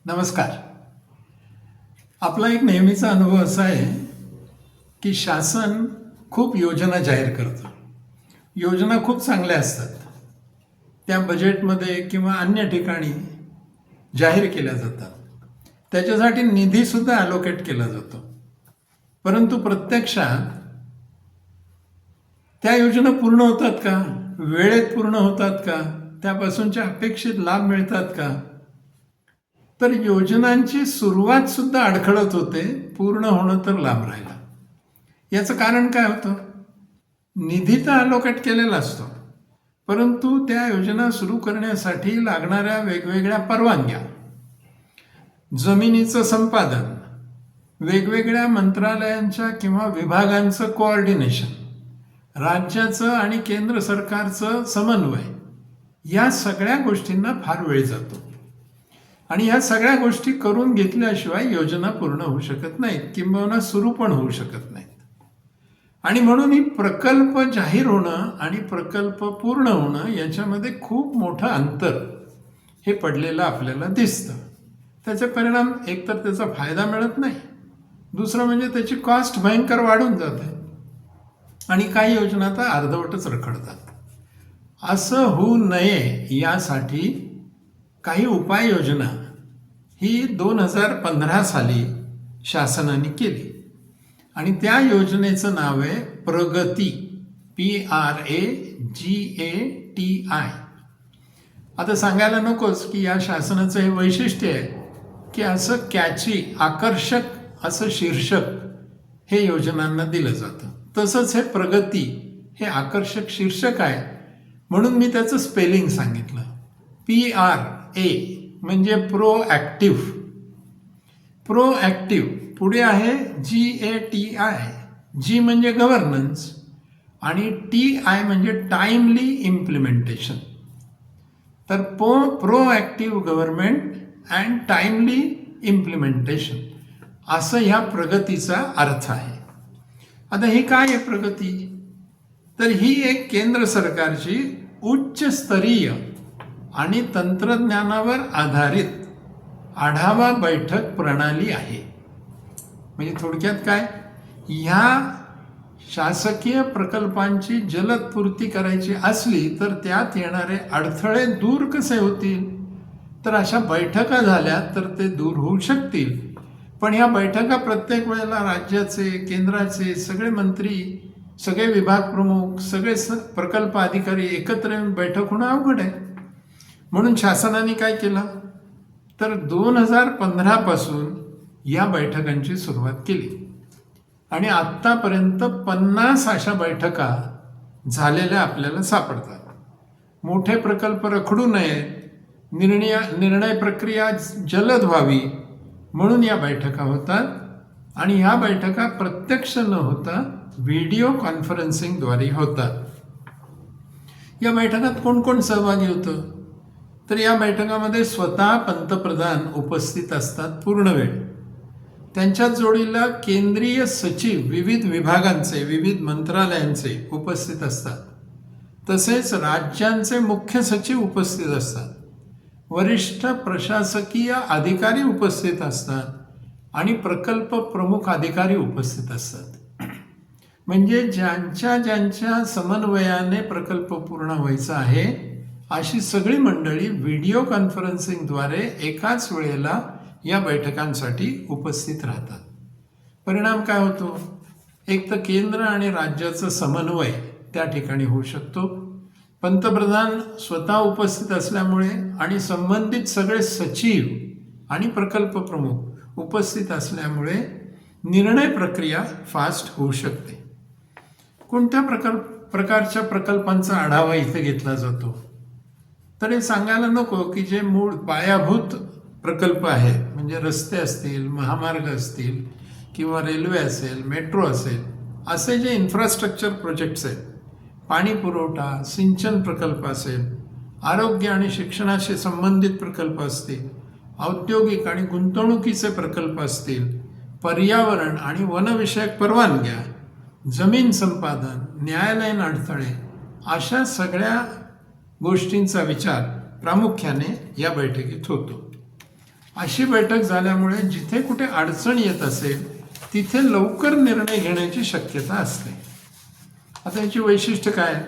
नमस्कार. आपला एक नेहमीचा अनुभव असा आहे की शासन खूप योजना जाहीर करतं. योजना खूप चांगल्या असतात. त्या बजेटमध्ये किंवा अन्य ठिकाणी जाहीर केल्या जातात. त्याच्यासाठी निधीसुद्धा ॲलोकेट केला जातो. परंतु प्रत्यक्षात त्या योजना पूर्ण होतात का? वेळेत पूर्ण होतात का? त्यापासूनचे अपेक्षित लाभ मिळतात का? तर योजनांची सुरुवात सुद्धा अडखळत होते, पूर्ण होणं तर लांब राहिला. याचं कारण काय होतं? निधी तर अलोकेट केलेला असतो, परंतु त्या योजना सुरू करण्यासाठी लागणाऱ्या वेगवेगळ्या परवानग्या, जमिनीचं संपादन, वेगवेगळ्या मंत्रालयांच्या किंवा विभागांचं कोऑर्डिनेशन, राज्याचं आणि केंद्र सरकारचं समन्वय, या सगळ्या गोष्टींना फार वेळ जातो. आणि या सगळ्या गोष्टी करून घेतल्याशिवाय योजना पूर्ण होऊ शकत नाहीत, किंबहुना सुरू पण होऊ शकत नाहीत. आणि म्हणून ही प्रकल्प जाहीर होणं आणि प्रकल्प पूर्ण होणं याच्यामध्ये खूप मोठं अंतर हे पडलेलं आपल्याला दिसतं. त्याचे परिणाम एकतर त्याचा फायदा मिळत नाही, दुसरं म्हणजे त्याची कॉस्ट भयंकर वाढून जाते आणि काही योजना तर अर्धवटच रखडतात. असं होऊ नये यासाठी काही उपाययोजना ही 2015 साली शासनाने केली आणि त्या योजनेचं नाव आहे प्रगती, PRAGATI. आता सांगायला नकोच की या शासनाचं हे वैशिष्ट्य आहे की असं कॅची, आकर्षक असं शीर्षक हे योजनांना दिलं जातं. तसंच हे प्रगती हे आकर्षक शीर्षक आहे, म्हणून मी त्याचं स्पेलिंग सांगितलं. PRA म्हणजे प्रोॲक्टिव्ह. प्रोॲक्टिव्ह पुढे आहे GATI. G म्हणजे गव्हर्नन्स आणि TI म्हणजे टाइमली इम्प्लिमेंटेशन. तर proactive government and timely implementation असं ह्या प्रगतीचा अर्थ आहे. आता ही काय आहे प्रगती? तर ही एक केंद्र सरकारची उच्चस्तरीय आणि तंत्रज्ञानावर आधारित आढावा बैठक प्रणाली आहे. म्हणजे थोडक्यात काय, ह्या शासकीय प्रकल्पांची जलद पूर्ती करायची असली तर त्यात येणारे अडथळे दूर कसे होतील? तर अशा बैठका झाल्या तर ते दूर होऊ शकतील. पण ह्या बैठका प्रत्येक वेळेला राज्याचे, केंद्राचे सगळे मंत्री, सगळे विभाग प्रमुख, सगळे प्रकल्प अधिकारी एकत्र येऊन बैठक होणं अवघड आहे. म्हणून शासनाने काय केलं तर 2015 पासून या बैठकांची सुरुवात केली आणि आत्तापर्यंत 50 अशा बैठका झालेल्या आपल्याला सापडतात. मोठे प्रकल्प रखडू नयेत, निर्णय प्रक्रिया जलद व्हावी म्हणून या बैठका होतात. आणि ह्या बैठका प्रत्यक्ष न होता व्हिडिओ कॉन्फरन्सिंगद्वारे होतात. या बैठकात कोण कोण सहभागी होतं? तर या बैठकामध्ये स्वतः पंतप्रधान उपस्थित असतात पूर्ण वेळ. त्यांच्या जोडीला केंद्रीय सचिव विविध विभागांचे, विविध मंत्रालयांचे उपस्थित असतात. तसेच राज्यांचे मुख्य सचिव उपस्थित असतात, वरिष्ठ प्रशासकीय अधिकारी उपस्थित असतात आणि प्रकल्प प्रमुख अधिकारी उपस्थित असतात. म्हणजे ज्यांच्या समन्वयाने प्रकल्प पूर्ण व्हायचा आहे अशी सगळी मंडळी व्हिडिओ कॉन्फरन्सिंगद्वारे एकाच वेळेला या बैठकांसाठी उपस्थित राहतात. परिणाम काय होतो? एक तर केंद्र आणि राज्याचा समन्वय त्या ठिकाणी होऊ शकतो. पंतप्रधान स्वतः उपस्थित असल्यामुळे आणि संबंधित सगळे सचिव आणि प्रकल्प प्रमुख उपस्थित असल्यामुळे निर्णय प्रक्रिया फास्ट होऊ शकते. कोणत्या प्रकारच्या प्रकल्पांचा आढावा इथे घेतला जातो? तर हे सांगायला नको की जे मूळ पायाभूत प्रकल्प आहेत, म्हणजे रस्ते असतील, महामार्ग असतील किंवा रेल्वे असेल, मेट्रो असेल, असे जे इन्फ्रास्ट्रक्चर प्रोजेक्ट्स आहेत, पाणी पुरवठा, सिंचन प्रकल्प असेल, आरोग्य आणि शिक्षणाशी संबंधित प्रकल्प असतील, औद्योगिक आणि गुंतवणुकीचे प्रकल्प असतील, पर्यावरण आणि वनविषयक परवानग्या, जमीन संपादन, न्यायालयीन अडथळे, अशा सगळ्या गोष्टींचा विचार प्रामुख्याने या बैठकीत होतो. अशी बैठक झाल्यामुळे जिथे कुठे अडचण येत असेल तिथे लवकर निर्णय घेण्याची शक्यता असते. आता याची वैशिष्ट्य काय?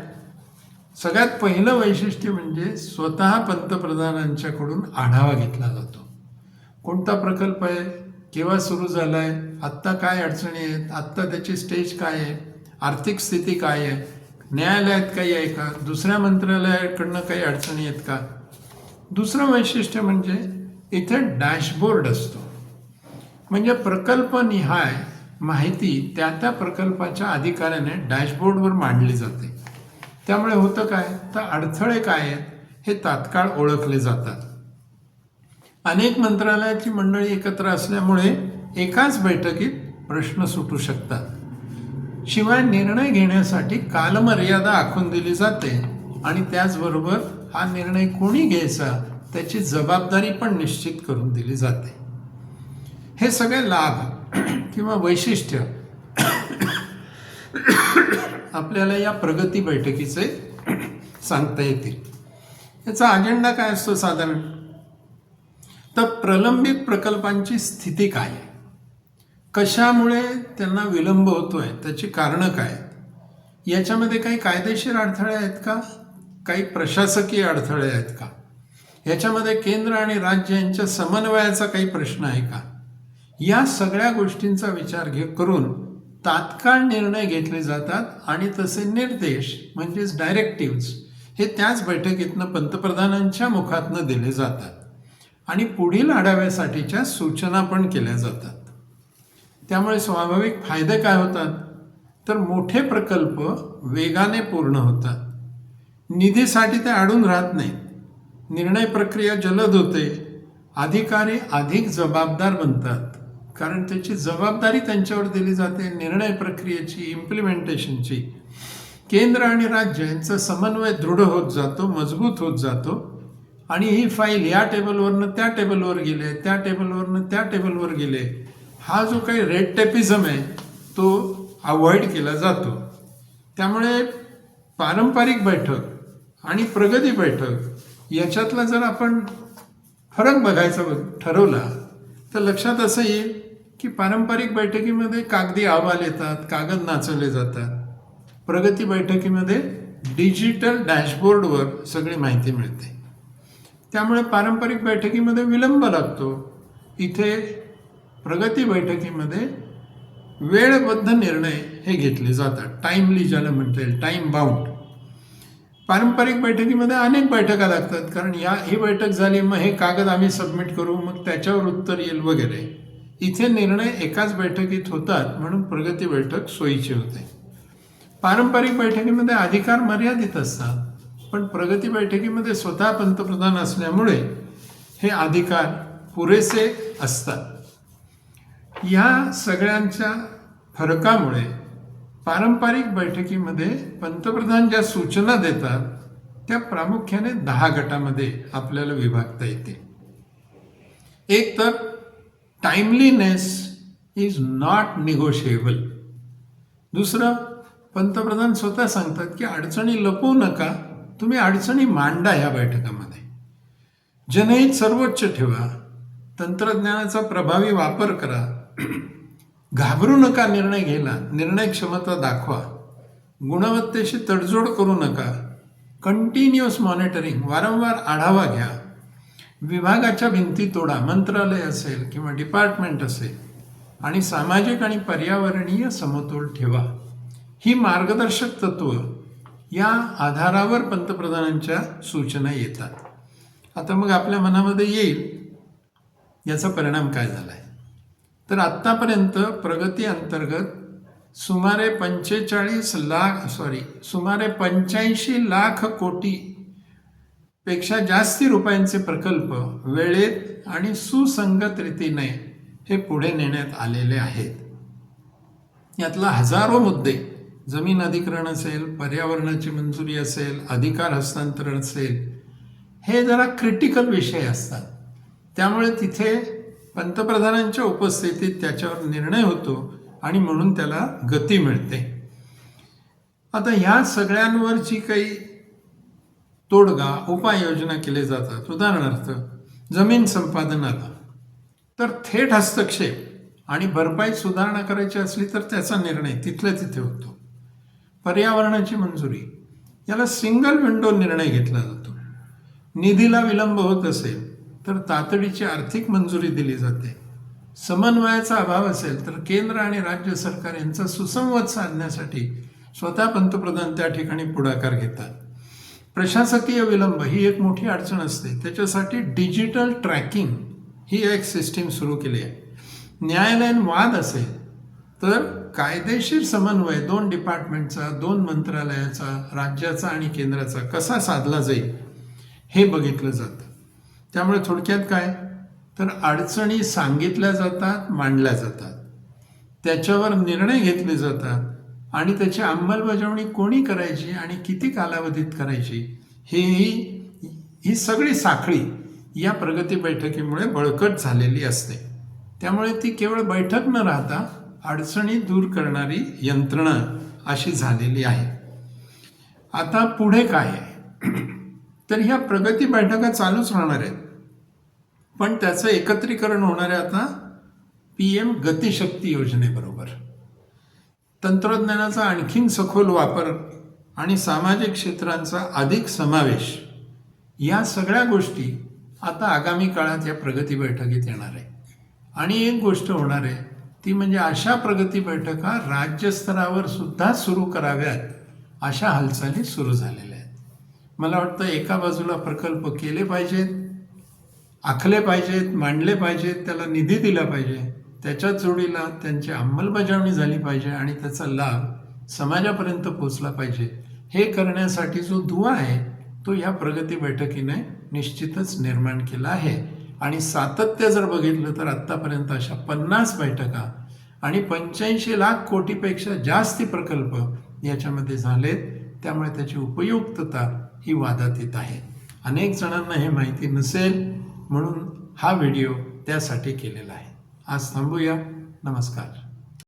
सगळ्यात पहिलं वैशिष्ट्य म्हणजे स्वतः पंतप्रधानांच्याकडून आढावा घेतला जातो. कोणता प्रकल्प आहे, केव्हा सुरू झाला आहे, आत्ता काय अडचणी आहेत, आत्ता त्याची स्टेज काय आहे, आर्थिक स्थिती काय आहे, न्यायालयात काही आहे का, दुसऱ्या मंत्रालयाकडनं काही अडचणी आहेत का. दुसरं वैशिष्ट्य म्हणजे इथे डॅशबोर्ड असतो, म्हणजे प्रकल्पनिहाय माहिती त्या प्रकल्पाच्या अधिकाऱ्याने डॅशबोर्डवर मांडली जाते. त्यामुळे होतं काय, तर अडथळे काय आहेत हे तात्काळ ओळखले जातात. अनेक मंत्रालयाची मंडळी एकत्र असल्यामुळे एकाच बैठकीत प्रश्न सुटू शकतात. शिवाय निर्णय घेण्यासाठी कालमर्यादा आखून दिली जाते आणि त्याचबरोबर हा निर्णय कोणी घ्यायचा त्याची जबाबदारी पण निश्चित करून दिली जाते. हे सगळे लाभ किंवा वैशिष्ट्य आपल्याला या प्रगती बैठकीचे सांगता येतील. याचा अजेंडा काय असतो साधारण? तर प्रलंबित प्रकल्पांची स्थिती काय आहे, कशामुळे त्यांना विलंब होतोय, त्याची कारणं काय, याच्यामध्ये काही कायदेशीर अडथळे आहेत का, काही प्रशासकीय अडथळे आहेत का, याच्यामध्ये केंद्र आणि राज्य यांच्या समन्वयाचा काही प्रश्न आहे का, या सगळ्या गोष्टींचा विचार करून तात्काळ निर्णय घेतले जातात आणि तसे निर्देश म्हणजेच डायरेक्टिव्ज हे त्याच बैठकीतनं पंतप्रधानांच्या मुखातनं दिले जातात आणि पुढील आढाव्यासाठीच्या सूचना पण केल्या जातात. त्यामुळे स्वाभाविक फायदे काय होतात, तर मोठे प्रकल्प वेगाने पूर्ण होतात, निधीसाठी ते अडून राहत नाहीत, निर्णय प्रक्रिया जलद होते, अधिकारी अधिक जबाबदार बनतात कारण त्याची जबाबदारी त्यांच्यावर दिली जाते निर्णय प्रक्रियेची, इम्प्लिमेंटेशनची. केंद्र आणि राज्य यांचा समन्वय दृढ होत जातो, मजबूत होत जातो आणि ही फाईल या टेबलवरनं त्या टेबलवर गेले, त्या टेबलवरनं त्या टेबलवर गेले, हा जो काही रेड टेपिझम आहे तो अवॉइड केला जातो. त्यामुळे पारंपरिक बैठक आणि प्रगती बैठक याच्यातला जर आपण फरक बघायचा ठरवला तर लक्षात असं येईल की पारंपरिक बैठकीमध्ये कागदी अहवाल येतात, कागद नाचवले जातात. प्रगती बैठकीमध्ये डिजिटल डॅशबोर्डवर सगळी माहिती मिळते. त्यामुळे पारंपरिक बैठकीमध्ये विलंब लागतो. इथे प्रगती बैठकीमध्ये वेळबद्ध निर्णय हे घेतले जातात, टाइमली ज्याला म्हणता येईल, टाइम बाउंड. पारंपरिक बैठकीमध्ये अनेक बैठका लागतात कारण ही बैठक झाली मग हे कागद आम्ही सबमिट करू, मग त्याच्यावर उत्तर येईल वगैरे. इथे निर्णय एकाच बैठकीत होतात म्हणून प्रगती बैठक सोयीची होते. पारंपरिक बैठकीमध्ये अधिकार मर्यादित असतात पण प्रगती बैठकीमध्ये स्वतः पंतप्रधान असल्यामुळे हे अधिकार पुरेसे असतात. या सगळ्यांच्या फरकामुळे पारंपरिक बैठकीमध्ये पंतप्रधान ज्या सूचना देतात त्या प्रामुख्याने 10 गटामध्ये आपल्याला विभागता येते. एक तर टाइमलीनेस इज नॉट निगोशिएबल. दुसरं, पंतप्रधान स्वतः सांगतात की अडचणी लपवू नका, तुम्ही अडचणी मांडा ह्या बैठकामध्ये. जनहित सर्वोच्च ठेवा, तंत्रज्ञानाचा प्रभावी वापर करा, घाबरू नका निर्णय घ्यायला, निर्णय क्षमता दाखवा, गुणवत्तेशी तडजोड करू नका, कंटिन्युअस मॉनिटरिंग, वारंवार आढावा घ्या, विभागाच्या भिंती तोडा, मंत्रालय असेल किंवा डिपार्टमेंट असेल, आणि सामाजिक आणि पर्यावरणीय समतोल ठेवा. ही मार्गदर्शक तत्व या आधारावर पंतप्रधानांच्या सूचना येतात. आता मग आपल्या मनामध्ये येईल याचा परिणाम काय झाला आहे. तर आत्तापर्यंत प्रगती अंतर्गत सुमारे 85 लाख कोटी पेक्षा जास्ती रुपयांचे प्रकल्प वेळेत आणि सुसंगत रीतीने हे पुढे नेण्यात आलेले आहेत. यातला हजारो मुद्दे, जमीन अधिग्रहण असेल, पर्यावरणाची मंजुरी असेल, अधिकार हस्तांतरण असेल, हे जरा क्रिटिकल विषय असतात. त्यामुळे तिथे पंतप्रधानांच्या उपस्थितीत त्याच्यावर निर्णय होतो आणि म्हणून त्याला गती मिळते. आता ह्या सगळ्यांवर जी काही तोडगा उपाययोजना केले जातात, उदाहरणार्थ जमीन संपादनाला तर थेट हस्तक्षेप आणि भरपाई सुधारणा करायची असली तर त्याचा निर्णय तिथल्या तिथे होतो. पर्यावरणाची मंजुरी याला सिंगल विंडो निर्णय घेतला जातो. निधीला विलंब होत असेल तर तातडीची आर्थिक मंजुरी दिली जाते. समन्वयाचा अभाव असेल तर केंद्र आणि राज्य सरकार यांचा सुसंवाद साधण्यासाठी स्वतः पंतप्रधान त्या ठिकाणी पुढाकार घेतात. प्रशासकीय विलंब ही एक मोठी अडचण असते. त्याच्यासाठी डिजिटल ट्रॅकिंग ही एक सिस्टीम सुरू केली आहे. न्यायालयीन वाद असेल तर कायदेशीर समन्वय 2 डिपार्टमेंटचा, 2 मंत्रालयाचा, राज्याचा आणि केंद्राचा कसा साधला जाईल हे बघितलं जातं. त्यामुळे थोडक्यात काय तर अडचणी सांगितल्या जातात, मांडल्या जातात, त्याच्यावर निर्णय घेतले जातात आणि त्याची अंमलबजावणी कोणी करायची आणि किती कालावधीत करायची ही सगळी साखळी या प्रगती बैठकीमुळे बळकट झालेली असते. त्यामुळे ती केवळ बैठक न राहता अडचणी दूर करणारी यंत्रणा अशी झालेली आहे. आता पुढे काय आहे तर ह्या प्रगती बैठका चालूच राहणार आहेत, पण त्याचं एकत्रीकरण होणार आहे आता PM गतिशक्ती योजनेबरोबर. तंत्रज्ञानाचा आणखीन सखोल वापर आणि सामाजिक क्षेत्रांचा अधिक समावेश या सगळ्या गोष्टी आता आगामी काळात या प्रगती बैठकीत येणार आहे. आणि एक गोष्ट होणार आहे ती म्हणजे अशा प्रगती बैठका राज्यस्तरावर सुद्धा सुरू कराव्यात अशा हालचाली सुरू झालेल्या आहेत. मला वाटतं एका बाजूला प्रकल्प केले पाहिजेत, आखले पाहिजेत, मांडले पाहिजेत, त्याला निधी दिला पाहिजे, त्याच्याच जोडीला त्यांची अंमलबजावणी झाली पाहिजे आणि त्याचा लाभ समाजापर्यंत पोचला पाहिजे. हे करण्यासाठी जो दुवा आहे तो ह्या प्रगती बैठकीने निश्चितच निर्माण केला आहे. आणि सातत्य जर बघितलं तर आत्तापर्यंत अशा 50 बैठका आणि 85 लाख कोटीपेक्षा जास्ती प्रकल्प याच्यामध्ये झालेत. त्यामुळे त्याची उपयुक्तता ही वादात येत आहे. अनेक जणांना हे माहिती नसेल म्हणून हा व्हिडिओ त्यासाठी केलेला आहे. आज थांबूया. नमस्कार.